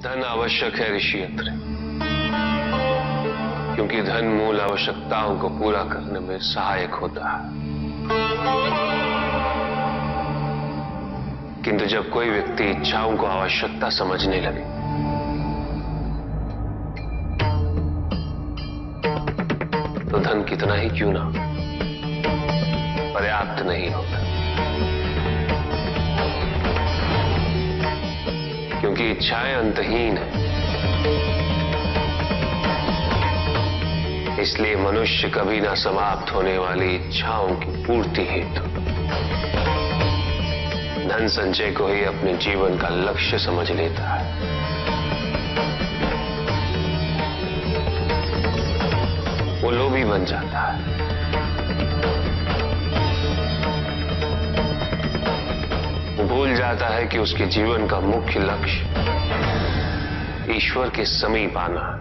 धन आवश्यक है ऋषि अत्रि, क्योंकि धन मूल आवश्यकताओं को पूरा करने में सहायक होता है। किंतु जब कोई व्यक्ति इच्छाओं को आवश्यकता समझने लगे तो धन कितना ही क्यों ना पर्याप्त नहीं होता, क्योंकि इच्छाएं अंतहीन है। इसलिए मनुष्य कभी ना समाप्त होने वाली इच्छाओं की पूर्ति हेतु धन संचय को ही अपने जीवन का लक्ष्य समझ लेता है। वो लोभी बन जाता है। वो भूल जाता है कि उसके जीवन का मुख्य लक्ष्य ईश्वर के समीप आना है।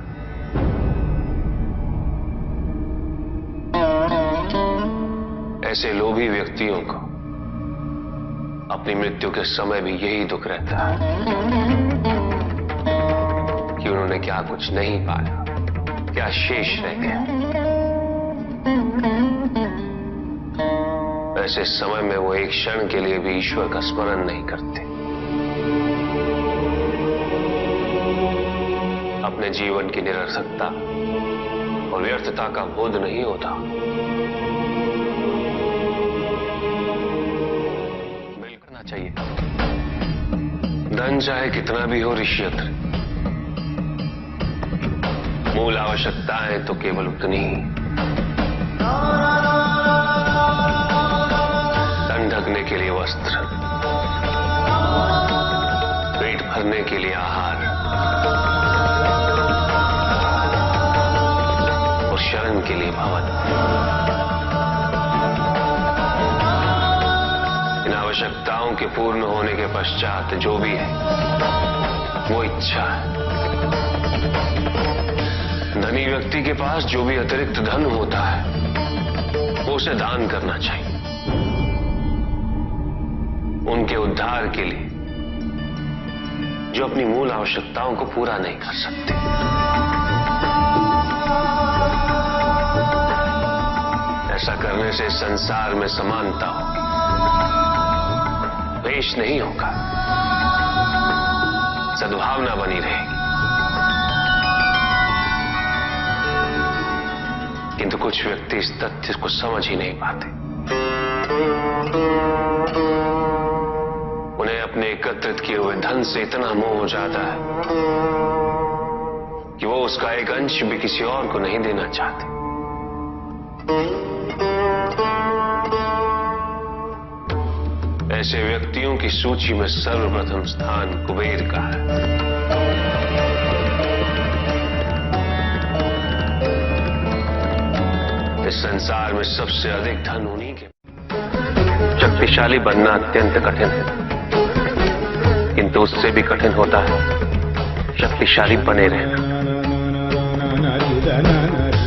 ऐसे लोभी व्यक्तियों को अपनी मृत्यु के समय भी यही दुख रहता है कि उन्होंने क्या कुछ नहीं पाया, क्या शेष रह गया। ऐसे समय में वो एक क्षण के लिए भी ईश्वर का स्मरण नहीं करते। अपने जीवन की निरर्थकता और व्यर्थता का बोध नहीं होता। मिलना चाहिए। धन चाहे कितना भी हो ऋषि अत्रि, मूल आवश्यकताएं तो केवल उतनी ही। तन ढकने के लिए वस्त्र, पेट भरने के लिए आहार और शरण के लिए भवन। इन आवश्यकताओं के पूर्ण होने के पश्चात जो भी है वो इच्छा है। धनी व्यक्ति के पास जो भी अतिरिक्त धन होता है वो उसे दान करना चाहिए, उनके उद्धार के लिए जो अपनी मूल आवश्यकताओं को पूरा नहीं कर सकते। ऐसा करने से संसार में समानता होगी, द्वेष नहीं होगा, सद्भावना बनी रहेगी। किंतु कुछ व्यक्ति इस तथ्य को समझ ही नहीं पाते। उन्हें अपने एकत्रित किए हुए धन से इतना मोह हो जाता है कि वो उसका एक अंश भी किसी और को नहीं देना चाहते। ऐसे व्यक्तियों की सूची में सर्वप्रथम स्थान कुबेर का है। इस संसार में सबसे अधिक धन उन्हीं के। शक्तिशाली बनना अत्यंत कठिन है, किंतु उससे भी कठिन होता है शक्तिशाली बने रहना।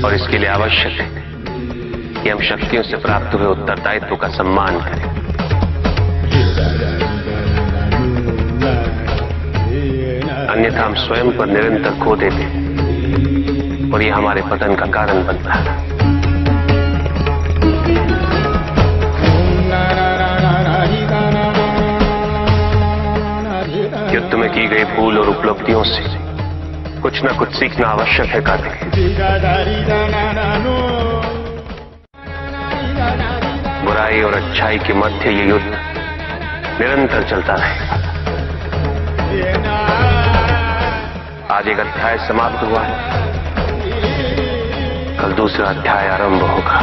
और इसके लिए आवश्यक है कि हम शक्तियों से प्राप्त हुए उत्तरदायित्व का सम्मान करें। अन्यथा हम स्वयं पर निरंतर खो देते हैं और यह हमारे पतन का कारण बनता है। युद्ध में की गई भूल और उपलब्धियों से कुछ न कुछ सीखना आवश्यक है कार्तिक। बुराई और अच्छाई के मध्य ये युद्ध निरंतर चलता रहेगा। आज एक अध्याय समाप्त हुआ है, कल दूसरा अध्याय आरंभ होगा।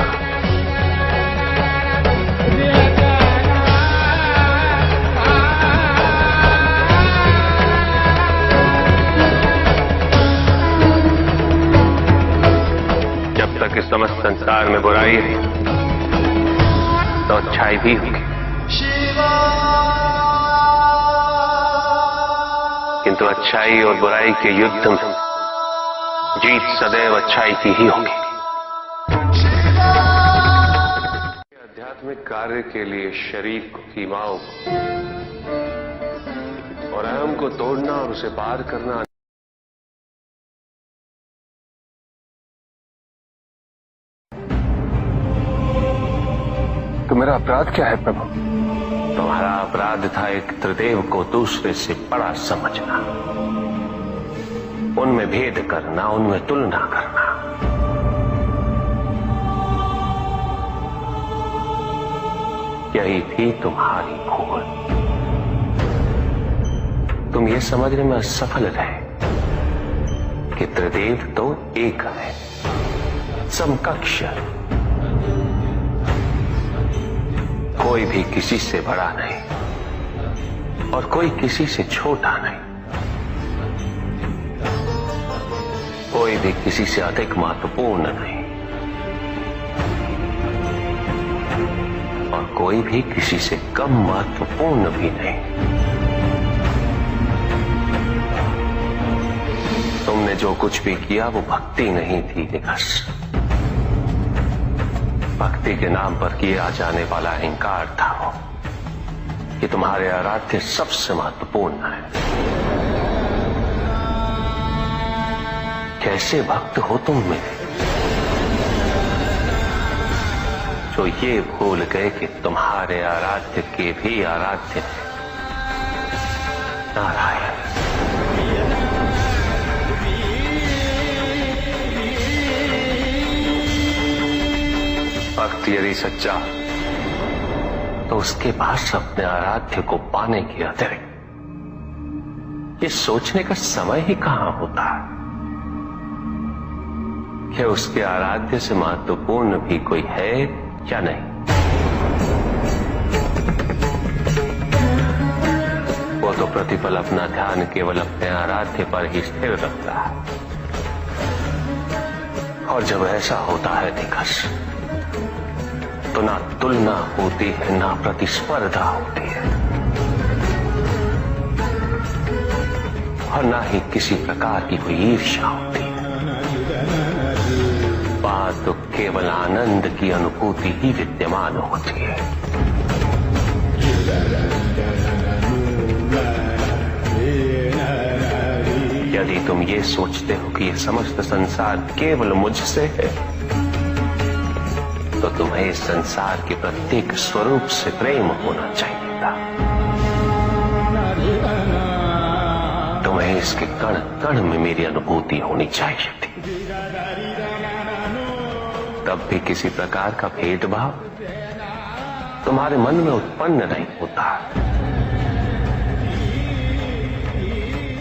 जब तक इस समस्त संसार में बुराई है तो अच्छाई भी होगी, किंतु अच्छाई और बुराई के युद्ध में जीत सदैव अच्छाई की ही होगी। आध्यात्मिक कार्य के लिए शरीर को, सीमाओं को और अहम को तोड़ना और उसे पार करना तो मेरा अपराध क्या है प्रभु? तुम्हारा अपराध था एक त्रिदेव को दूसरे से बड़ा समझना, उनमें भेद करना, उनमें तुलना करना। यही थी तुम्हारी भूल। तुम ये समझने में असफल रहे कि त्रिदेव तो एक है, समकक्ष, कोई भी किसी से बड़ा नहीं और कोई किसी से छोटा नहीं, कोई भी किसी से अधिक महत्वपूर्ण नहीं और कोई भी किसी से कम महत्वपूर्ण भी नहीं। तुमने जो कुछ भी किया वो भक्ति नहीं थी निकस। भक्ति के नाम पर किया जाने वाला अहंकार था वो कि तुम्हारे आराध्य सबसे महत्वपूर्ण है। कैसे भक्त हो तुम मेरे, जो ये भूल गए कि तुम्हारे आराध्य के भी आराध्य नारायण। भक्त यदि सच्चा तो उसके पास अपने आराध्य को पाने के अतिरिक्त ये सोचने का समय ही कहां होता है कि उसके आराध्य से महत्वपूर्ण भी कोई है या नहीं। वो तो प्रतिपल अपना ध्यान केवल अपने आराध्य पर ही स्थिर रखता है और जब ऐसा होता है दिग्गज तो ना तुलना होती है ना प्रतिस्पर्धा होती है और ना ही किसी प्रकार की कोई ईर्ष्या होती है। बात तो केवल आनंद की अनुभूति ही विद्यमान होती है। यदि तुम ये सोचते हो कि यह समस्त संसार केवल मुझसे है तो तुम्हें इस संसार के प्रत्येक स्वरूप से प्रेम होना चाहिए था। तुम्हें इसके कण कण में मेरी अनुभूति होनी चाहिए थी। तब भी किसी प्रकार का भेदभाव तुम्हारे मन में उत्पन्न नहीं होता,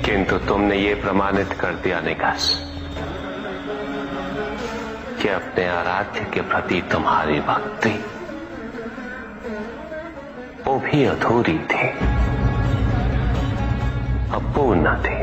किंतु तुमने ये प्रमाणित कर दिया निकास कि अपने आराध्य के प्रति तुम्हारी भक्ति वो भी अधूरी थी, अपूर्ण थी।